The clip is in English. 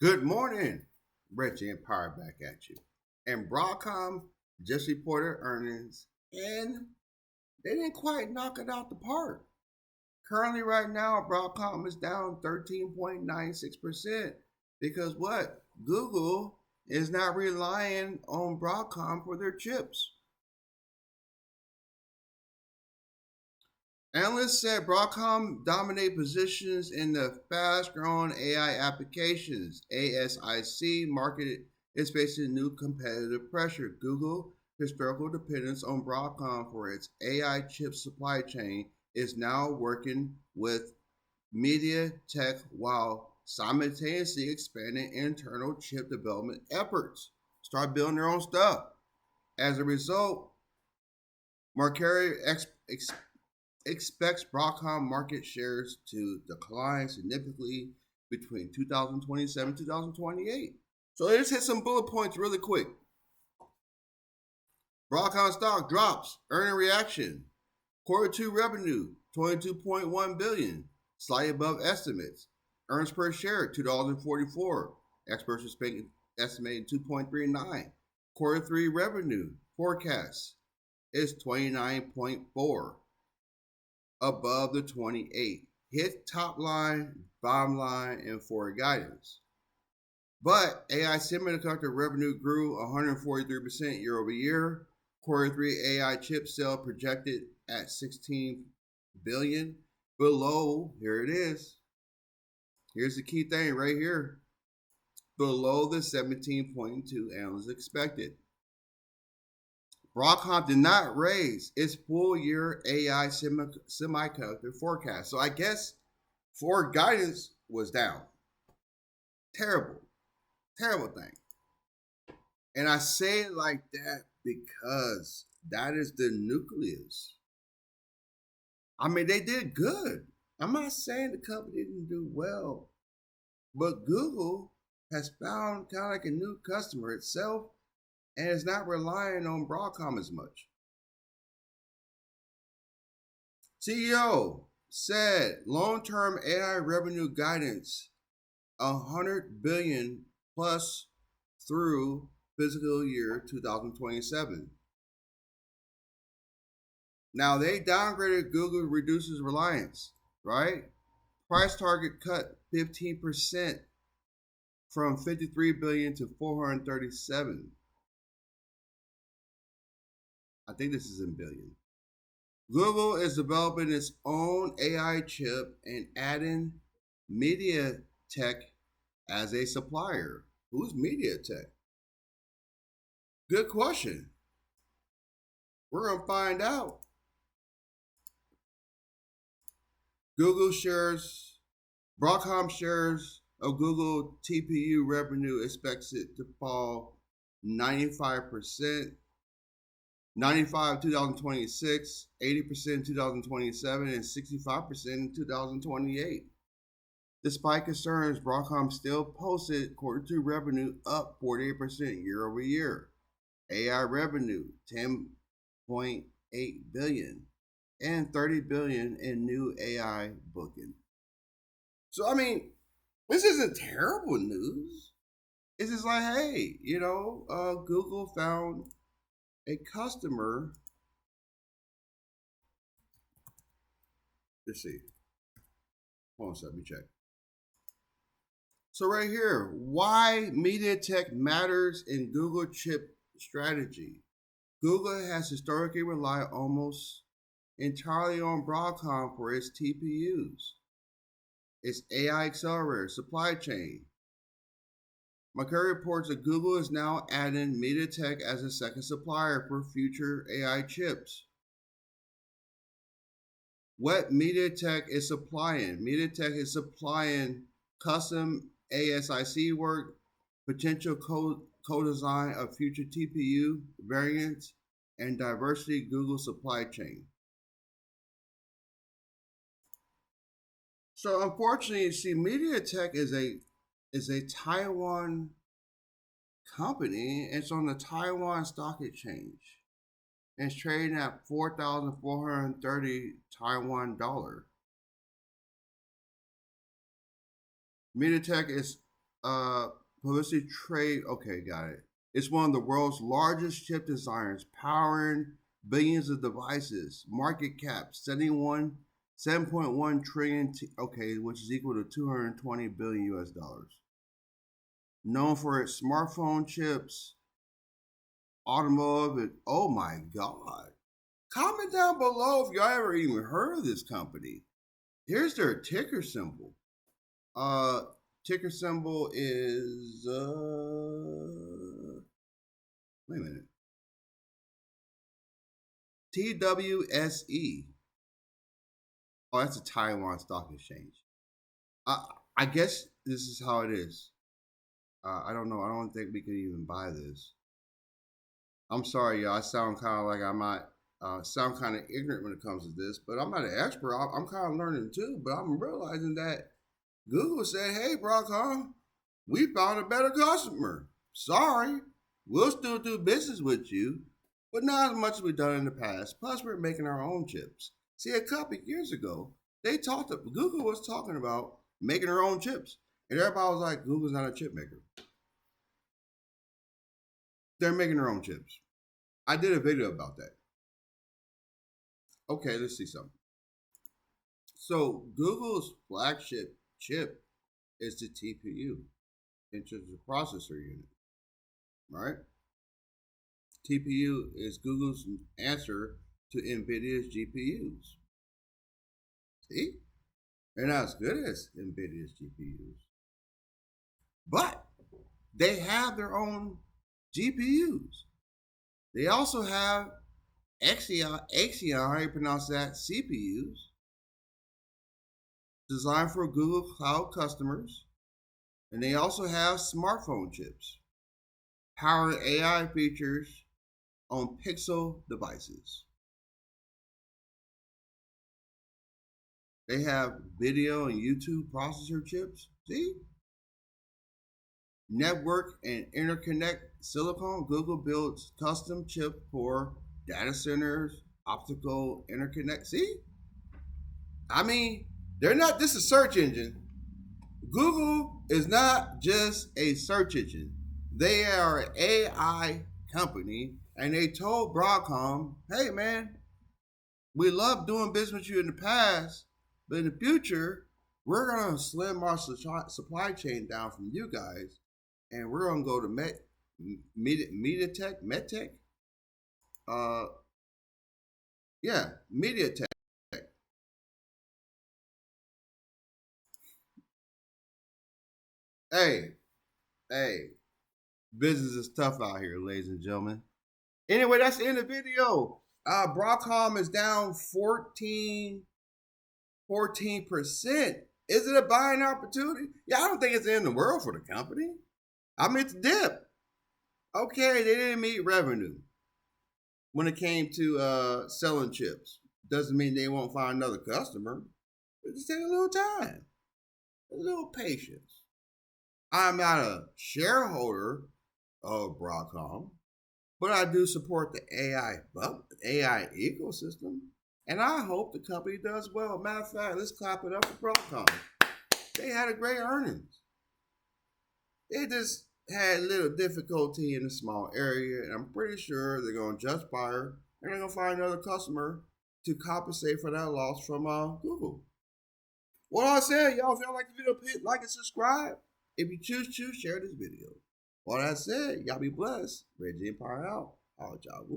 Good morning, Reggie and Power back at you. And Broadcom just reported earnings and they didn't quite knock it out the park. Currently, right now, Broadcom is down 13.96% because what? Google is not relying on Broadcom for their chips. Analysts said Broadcom dominate positions in the fast-growing AI applications. ASIC market is facing new competitive pressure. Google historical dependence on Broadcom for its AI chip supply chain is now working with MediaTek while simultaneously expanding internal chip development efforts. Start building their own stuff. As a result, Marcari expects Broadcom market shares to decline significantly between 2027 and 2028. So let's hit some bullet points really quick. Broadcom stock drops, earning reaction. Quarter 2 revenue, $22.1 billion, slightly above estimates. Earnings per share, $2.44. Experts are estimating 2.39. Quarter 3 revenue forecast is 29.4. above the 28. Hit top line, bottom line, and forward guidance. But AI Semiconductor revenue grew 143% year over year. Quarter 3 AI chip sale projected at $16 billion. Below, here it is. Here's the key thing right here. Below the 17.2 analysts expected. Broadcom did not raise its full year AI semiconductor forecast. So I guess forward guidance was down. Terrible. Terrible thing. And I say it like that because that is the nucleus. I mean, they did good. I'm not saying the company didn't do well, but Google has found kind of like a new customer itself and is not relying on Broadcom as much. CEO said long-term AI revenue guidance $100 billion plus through fiscal year 2027. Now they downgraded Google reduces reliance, right? Price target cut 15% from 53 billion to 437. I think this is in billion. Google is developing its own AI chip and adding MediaTek as a supplier. Who's MediaTek? Good question. We're going to find out. Google shares, Broadcom shares of Google TPU revenue expected to fall 95%. 95 in 2026, 80% in 2027, and 65% in 2028. Despite concerns, Broadcom still posted quarter 2 revenue up 48% year over year. AI revenue $10.8 billion and $30 billion in new AI booking. So I mean, this isn't terrible news. It's just like, hey, Google found a customer. Let's see. Hold on a second, let me check. So right here, why MediaTek matters in Google chip strategy. Google has historically relied almost entirely on Broadcom for its TPUs, its AI accelerator supply chain. Marcari reports that Google is now adding MediaTek as a second supplier for future AI chips. What MediaTek is supplying? MediaTek is supplying custom ASIC work, potential co-design of future TPU variants, and diversity Google supply chain. So unfortunately, you see, MediaTek is a Taiwan company. It's on the Taiwan Stock Exchange. And it's trading at 4,430 Taiwan dollar. MediaTek is Uh, publicity trade. Okay, got it. It's one of the world's largest chip designers, powering billions of devices. Market cap 7.1 trillion. Okay, which is equal to 220 billion US dollars. Known for its smartphone chips, automotive. Oh my God! Comment down below if y'all ever even heard of this company. Here's their ticker symbol. Ticker symbol is wait a minute. TWSE. Oh, that's a Taiwan stock exchange. I guess this is how it is. I don't know. I don't think we could even buy this. I'm sorry, y'all. I sound kind of like I might sound kind of ignorant when it comes to this, but I'm not an expert. I'm kind of learning too, but I'm realizing that Google said, hey, Broadcom, we found a better customer. Sorry, we'll still do business with you, but not as much as we've done in the past. Plus, we're making our own chips. See, a couple of years ago, Google was talking about making their own chips. And everybody was like, Google's not a chip maker. They're making their own chips. I did a video about that. Okay, let's see something. So Google's flagship chip is the TPU, intelligent processor unit, right? TPU is Google's answer to NVIDIA's GPUs. See? They're not as good as NVIDIA's GPUs. But they have their own GPUs. They also have Axion, how you pronounce that, CPUs, designed for Google Cloud customers. And they also have smartphone chips, powering AI features on Pixel devices. They have video and YouTube processor chips. See? Network and interconnect silicon. Google builds custom chip for data centers, optical interconnect. See? I mean, they're not just a search engine. Google is not just a search engine. They are an AI company, and they told Broadcom, hey man, we love doing business with you in the past, but in the future, we're going to slim our supply chain down from you guys, and we're going to go to MediaTek. MediaTek. Hey, business is tough out here, ladies and gentlemen. Anyway, that's the end of the video. Broadcom is down 14%. Is it a buying opportunity? Yeah, I don't think it's the end of the world for the company. I mean, it's a dip. Okay, they didn't meet revenue when it came to selling chips. Doesn't mean they won't find another customer. It just take a little time, a little patience. I'm not a shareholder of Broadcom, but I do support the AI ecosystem, and I hope the company does well. Matter of fact, let's clap it up for Broadcom. They had a great earnings. They just had a little difficulty in a small area, and I'm pretty sure they're going to just fire, and they're going to find another customer to compensate for that loss from Google. What I said, y'all, if y'all like the video, hit like and subscribe. If you choose to, share this video. All that said, y'all be blessed. Reggie Empire out. All y'all.